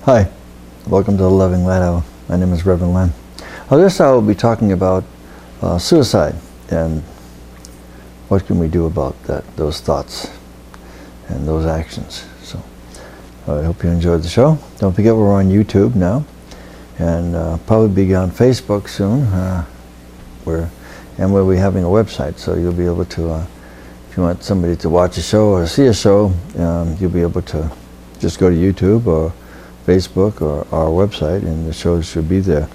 Hi, welcome to the Loving Light Hour. My name is Reverend Len. This hour we'll be talking about suicide and what can we do about those thoughts and those actions. So I hope you enjoyed the show. Don't forget we're on YouTube now and probably be on Facebook soon. We'll be having a website, so you'll be able to, if you want somebody to watch a show or see a show, you'll be able to just go to YouTube or Facebook or our website, and the shows should be there.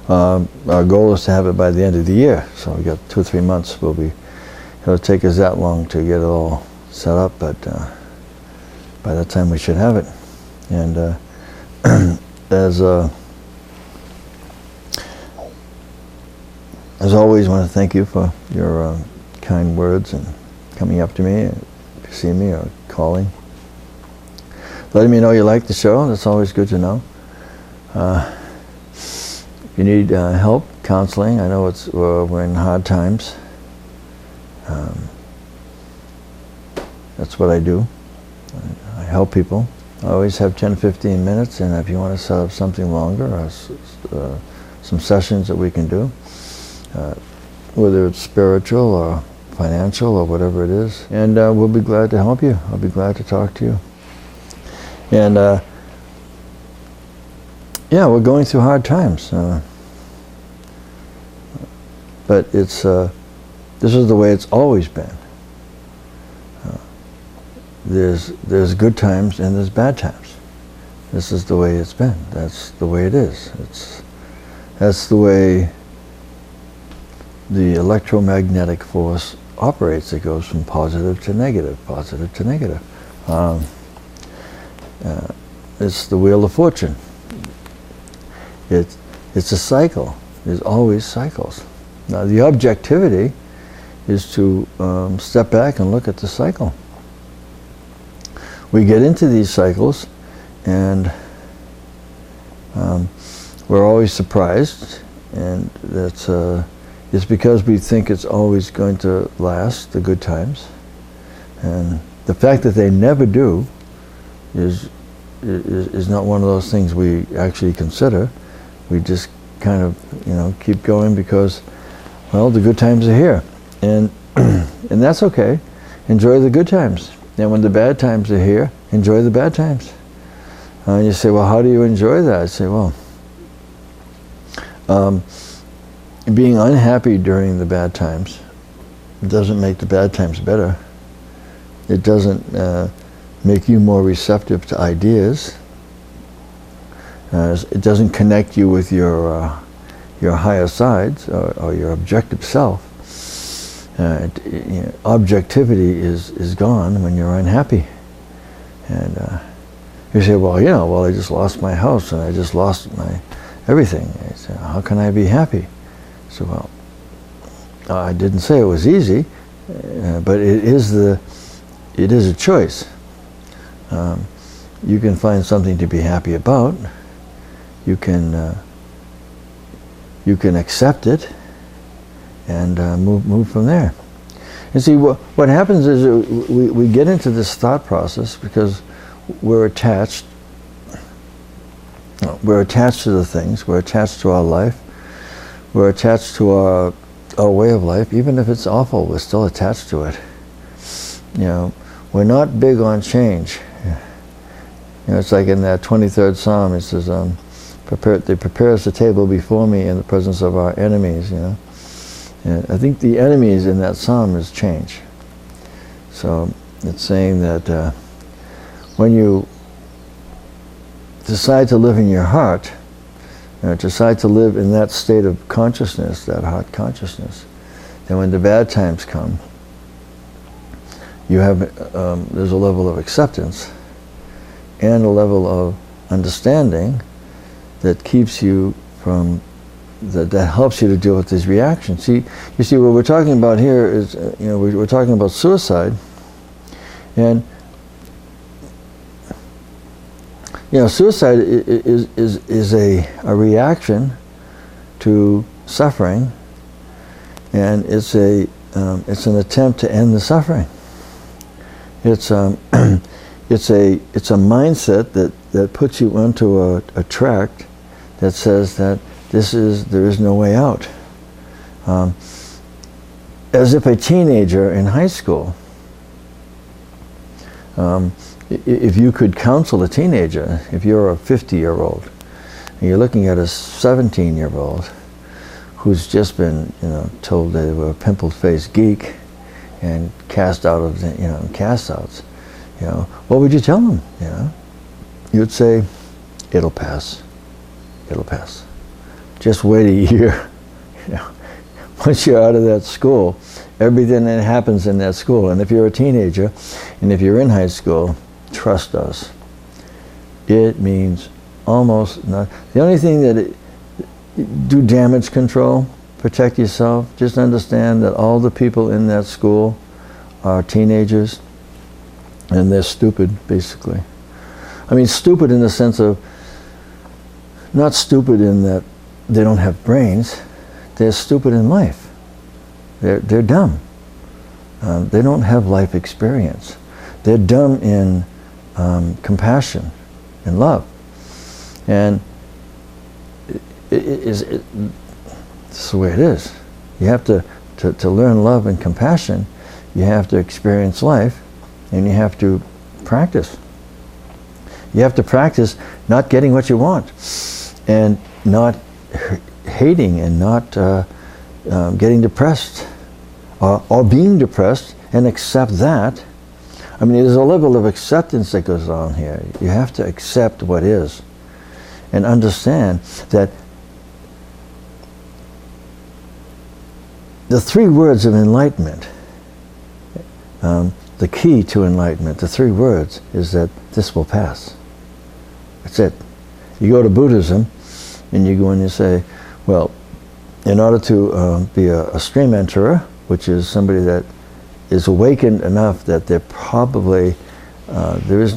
Our goal is to have it by the end of the year, so we got 2 or 3 months. It'll take us that long to get it all set up, but by that time we should have it. And as always, I want to thank you for your kind words and coming up to me, if you see me, or calling. Letting me know you like the show, that's always good to know. If you need help, counseling, I know we're in hard times. That's what I do. I help people. I always have 10 to 15 minutes, and if you want to set up something longer, or some sessions that we can do, whether it's spiritual or financial or whatever it is, and we'll be glad to help you. I'll be glad to talk to you. And yeah, we're going through hard times, but this is the way it's always been. There's good times and there's bad times. This is the way it's been. That's the way it is. That's the way the electromagnetic force operates. It goes from positive to negative, positive to negative. It's the wheel of fortune. It's a cycle. There's always cycles. Now the objectivity is to step back and look at the cycle. We get into these cycles and we're always surprised, and it's because we think it's always going to last, the good times. And the fact that they never do is not one of those things we actually consider. We just kind of, keep going because, well, the good times are here, and and that's okay. Enjoy the good times, and when the bad times are here, enjoy the bad times. And you say, well, how do you enjoy that? I say, well, being unhappy during the bad times doesn't make the bad times better. It doesn't make you more receptive to ideas. It doesn't connect you with your higher sides or your objective self. Objectivity is gone when you're unhappy. And you say, well, I just lost my house and I just lost my everything. I say, how can I be happy? So, well, I didn't say it was easy, but it is a choice. You can find something to be happy about. You can accept it and move from there. And see, what happens is we get into this thought process because we're attached. We're attached to the things. We're attached to our life. We're attached to our way of life. Even if it's awful, we're still attached to it. We're not big on change. It's like in that 23rd Psalm, it says, they prepare us a table before me in the presence of our enemies, And I think the enemies in that Psalm is change. So it's saying that when you decide to live in your heart, decide to live in that state of consciousness, that heart consciousness, then when the bad times come, you have there's a level of acceptance and a level of understanding that keeps you from that helps you to deal with these reactions. You see, what we're talking about here is we're talking about suicide, and suicide is a reaction to suffering, and it's an attempt to end the suffering. It's a mindset that puts you onto a track that says that there is no way out. As if a teenager in high school, if you could counsel a teenager, if you're a 50-year-old, and you're looking at a 17-year-old who's just been, told they were a pimple-faced geek and cast out of, cast-outs, what would you tell them? You'd say, it'll pass. It'll pass. Just wait a year. Once you're out of that school, everything that happens in that school, and if you're a teenager, and if you're in high school, trust us. It means almost not. The only thing that do damage control, protect yourself. Just understand that all the people in that school are teenagers, and they're stupid, basically. I mean, stupid in the sense of, not stupid in that they don't have brains. They're stupid in life. They're dumb. They don't have life experience. They're dumb in compassion and love. And it's the way it is. You have to learn love and compassion. You have to experience life, and you have to practice. You have to practice not getting what you want, and not hating, and not getting depressed, or being depressed, and accept that. I mean, there's a level of acceptance that goes on here. You have to accept what is, and understand that the three words of enlightenment, the key to enlightenment, the three words, is that this will pass. That's it. You go to Buddhism, and you go and you say, well, in order to be a stream enterer, which is somebody that is awakened enough that they're probably, they're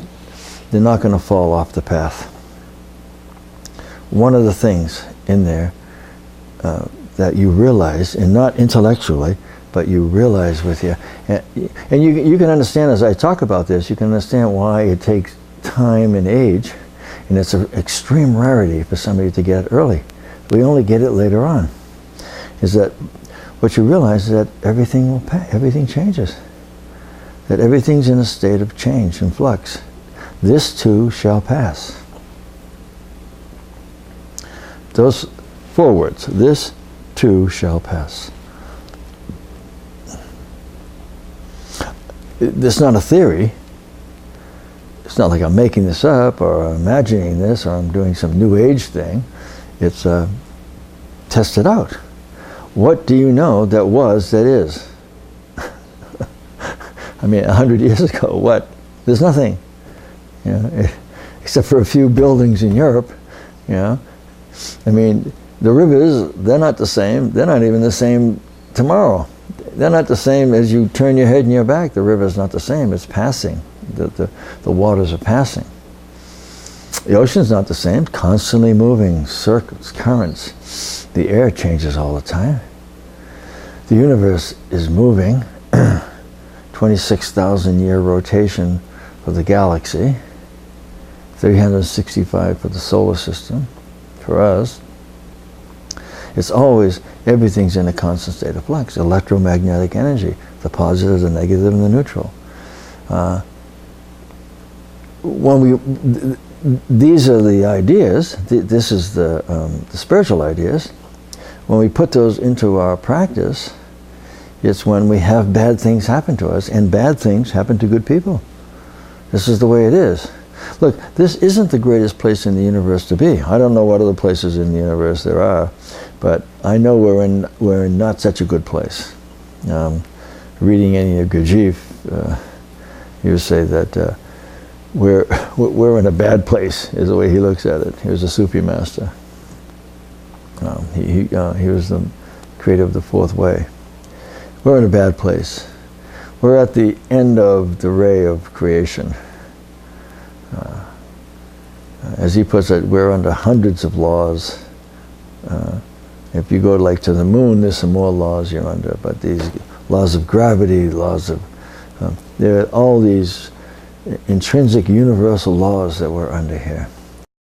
not going to fall off the path. One of the things in there that you realize, and not intellectually, but you realize with you, and you can understand as I talk about this, you can understand why it takes time and age, and it's an extreme rarity for somebody to get it early. We only get it later on. Is that what you realize is that everything changes. That everything's in a state of change and flux. This too shall pass. Those 4 words, this too shall pass. It's not a theory. It's not like I'm making this up, or I'm imagining this, or I'm doing some new age thing. It's tested out. What do you know that was that is? I mean, 100 years ago, what? There's nothing. Except for a few buildings in Europe. I mean, the rivers, they're not the same. They're not even the same tomorrow. They're not the same as you turn your head and your back. The river's not the same. It's passing. The waters are passing. The ocean's not the same. Constantly moving, circles, currents. The air changes all the time. The universe is moving. 26,000 year rotation for the galaxy. 365 for the solar system. For us, it's always, everything's in a constant state of flux. Electromagnetic energy, the positive, the negative, and the neutral. These are the ideas. This is the spiritual ideas. When we put those into our practice, it's when we have bad things happen to us, and bad things happen to good people. This is the way it is. Look, this isn't the greatest place in the universe to be. I don't know what other places in the universe there are, but I know we're in not such a good place. Reading any of Gurdjieff, he would say that we're in a bad place, is the way he looks at it. He was a Sufi master. He was the creator of the Fourth Way. We're in a bad place. We're at the end of the ray of creation. As he puts it, we're under hundreds of laws. If you go to the moon, there's some more laws you're under, but these laws of gravity, laws of, there are all these intrinsic universal laws that we're under here.